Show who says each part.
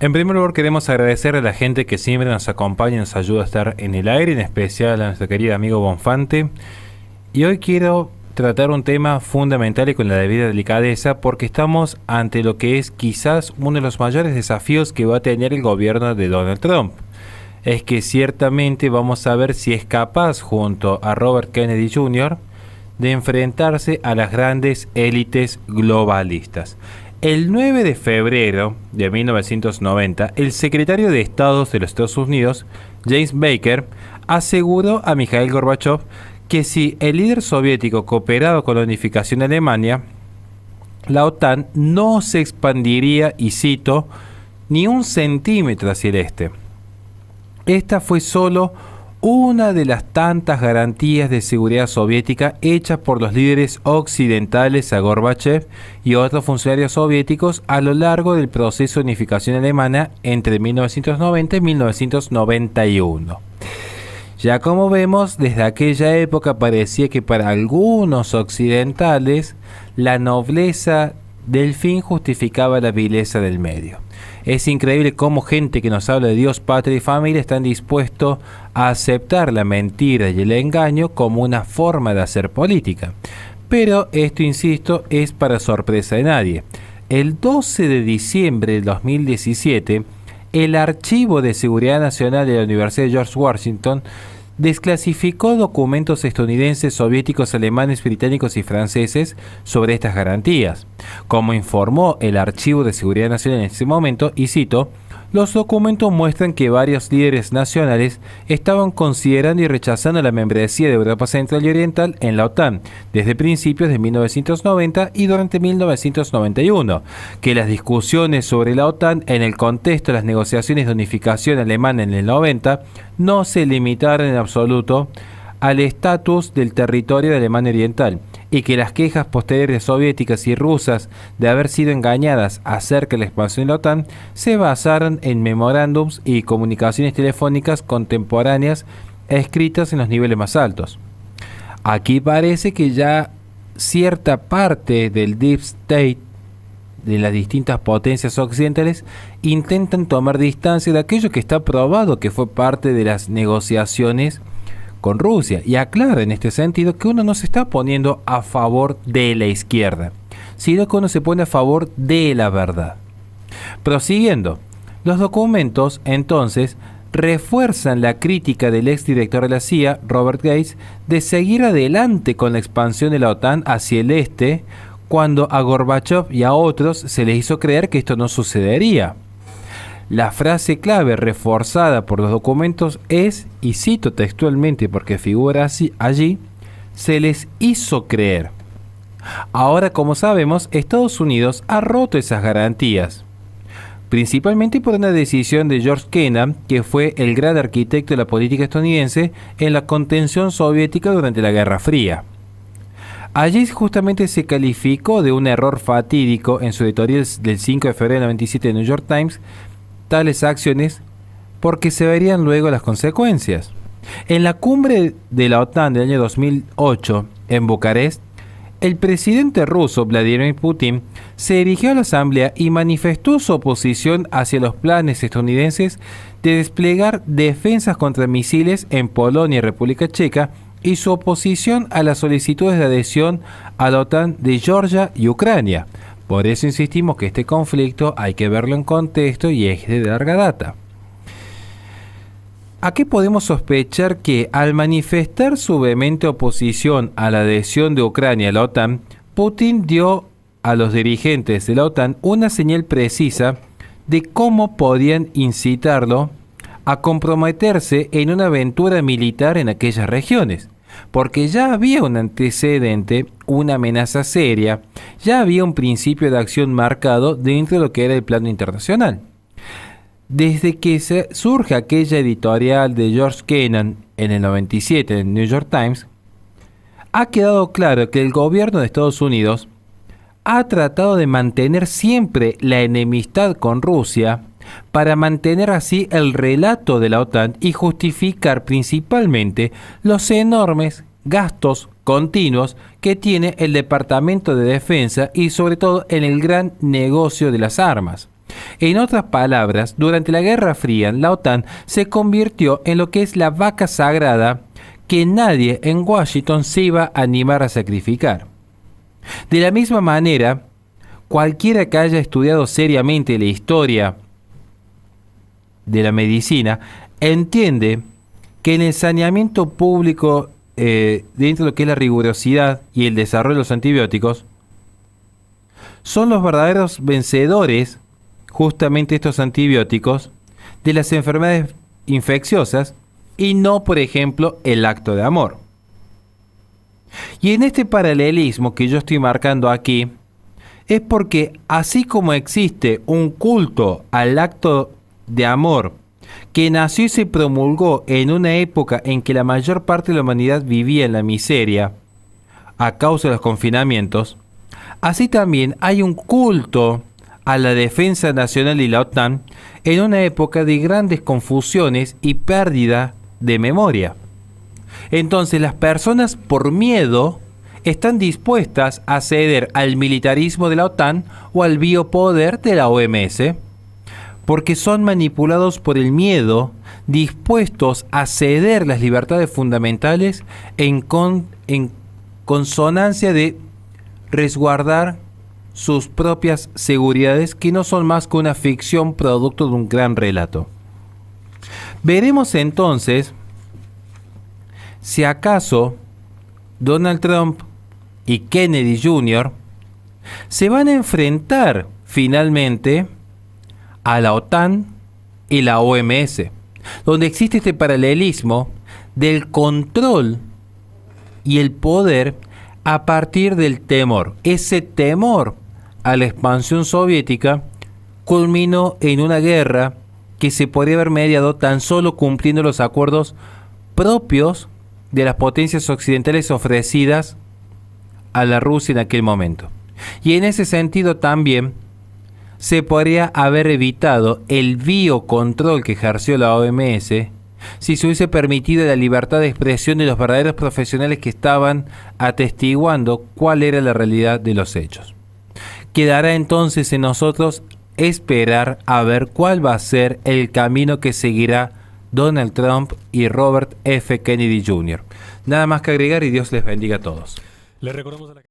Speaker 1: En primer lugar, queremos agradecer a la gente que siempre nos acompaña y nos ayuda a estar en el aire, en especial a nuestro querido amigo Bonfante. Y hoy quiero tratar un tema fundamental y con la debida delicadeza, porque estamos ante lo que es quizás uno de los mayores desafíos que va a tener el gobierno de Donald Trump. Es que ciertamente vamos a ver si es capaz, junto a Robert Kennedy Jr., de enfrentarse a las grandes élites globalistas. El 9 de febrero de 1990, el secretario de Estado de los Estados Unidos, James Baker, aseguró a Mikhail Gorbachev que si el líder soviético cooperaba con la unificación de Alemania, la OTAN no se expandiría, y cito, ni un centímetro hacia el este. Esta fue solo una de las tantas garantías de seguridad soviética hechas por los líderes occidentales a Gorbachev y otros funcionarios soviéticos a lo largo del proceso de unificación alemana entre 1990 y 1991. Ya como vemos, desde aquella época parecía que para algunos occidentales la nobleza del fin justificaba la vileza del medio. Es increíble cómo gente que nos habla de Dios, patria y familia están dispuestos a aceptar la mentira y el engaño como una forma de hacer política. Pero esto, insisto, es para sorpresa de nadie. El 12 de diciembre de 2017, el Archivo de Seguridad Nacional de la Universidad de George Washington desclasificó documentos estadounidenses, soviéticos, alemanes, británicos y franceses sobre estas garantías. Como informó el Archivo de Seguridad Nacional en ese momento, y cito, los documentos muestran que varios líderes nacionales estaban considerando y rechazando la membresía de Europa Central y Oriental en la OTAN desde principios de 1990 y durante 1991, que las discusiones sobre la OTAN en el contexto de las negociaciones de unificación alemana en el 90 no se limitaron en absoluto al estatus del territorio de Alemania Oriental, y que las quejas posteriores soviéticas y rusas de haber sido engañadas acerca de la expansión de la OTAN se basaron en memorándums y comunicaciones telefónicas contemporáneas escritas en los niveles más altos. Aquí parece que ya cierta parte del Deep State de las distintas potencias occidentales intentan tomar distancia de aquello que está probado que fue parte de las negociaciones con Rusia, y aclara en este sentido que uno no se está poniendo a favor de la izquierda, sino que uno se pone a favor de la verdad. Prosiguiendo, los documentos entonces refuerzan la crítica del exdirector de la CIA, Robert Gates, de seguir adelante con la expansión de la OTAN hacia el este, cuando a Gorbachev y a otros se les hizo creer que esto no sucedería. La frase clave reforzada por los documentos es, y cito textualmente porque figura así allí, se les hizo creer. Ahora, como sabemos, Estados Unidos ha roto esas garantías, principalmente por una decisión de George Kennan, que fue el gran arquitecto de la política estadounidense en la contención soviética durante la Guerra Fría. Allí justamente se calificó de un error fatídico en su editorial del 5 de febrero del 97 de New York Times, tales acciones, porque se verían luego las consecuencias. En la cumbre de la OTAN del año 2008 en Bucarest, el presidente ruso Vladimir Putin se dirigió a la asamblea y manifestó su oposición hacia los planes estadounidenses de desplegar defensas contra misiles en Polonia y República Checa, y su oposición a las solicitudes de adhesión a la OTAN de Georgia y Ucrania. Por eso insistimos que este conflicto hay que verlo en contexto y es de larga data. ¿A qué podemos sospechar que, al manifestar su vehemente oposición a la adhesión de Ucrania a la OTAN, Putin dio a los dirigentes de la OTAN una señal precisa de cómo podían incitarlo a comprometerse en una aventura militar en aquellas regiones? Porque ya había un antecedente, una amenaza seria, ya había un principio de acción marcado dentro de lo que era el plano internacional. Desde que surge aquella editorial de George Kennan en el 97 en el New York Times, ha quedado claro que el gobierno de Estados Unidos ha tratado de mantener siempre la enemistad con Rusia para mantener así el relato de la OTAN y justificar principalmente los enormes gastos continuos que tiene el Departamento de Defensa y sobre todo en el gran negocio de las armas. En otras palabras, durante la Guerra Fría, la OTAN se convirtió en lo que es la vaca sagrada que nadie en Washington se iba a animar a sacrificar. De la misma manera, cualquiera que haya estudiado seriamente la historia de la medicina entiende que en el saneamiento público, dentro de lo que es la rigurosidad y el desarrollo de los antibióticos, son los verdaderos vencedores, justamente estos antibióticos, de las enfermedades infecciosas y no, por ejemplo, el acto de amor. Y en este paralelismo que yo estoy marcando aquí, es porque así como existe un culto al acto de amor que nació y se promulgó en una época en que la mayor parte de la humanidad vivía en la miseria a causa de los confinamientos, así también hay un culto a la defensa nacional y la OTAN en una época de grandes confusiones y pérdida de memoria. Entonces las personas por miedo están dispuestas a ceder al militarismo de la OTAN o al biopoder de la OMS, porque son manipulados por el miedo, dispuestos a ceder las libertades fundamentales en consonancia de resguardar sus propias seguridades, que no son más que una ficción producto de un gran relato. Veremos entonces si acaso Donald Trump y Kennedy Jr. se van a enfrentar finalmente a la OTAN y la OMS, donde existe este paralelismo del control y el poder a partir del temor. Ese temor a la expansión soviética culminó en una guerra que se podría haber mediado tan solo cumpliendo los acuerdos propios de las potencias occidentales ofrecidas a la Rusia en aquel momento. Y en ese sentido también se podría haber evitado el biocontrol que ejerció la OMS si se hubiese permitido la libertad de expresión de los verdaderos profesionales que estaban atestiguando cuál era la realidad de los hechos. Quedará entonces en nosotros esperar a ver cuál va a ser el camino que seguirá Donald Trump y Robert F. Kennedy Jr. Nada más que agregar y Dios les bendiga a todos. Les recordamos a la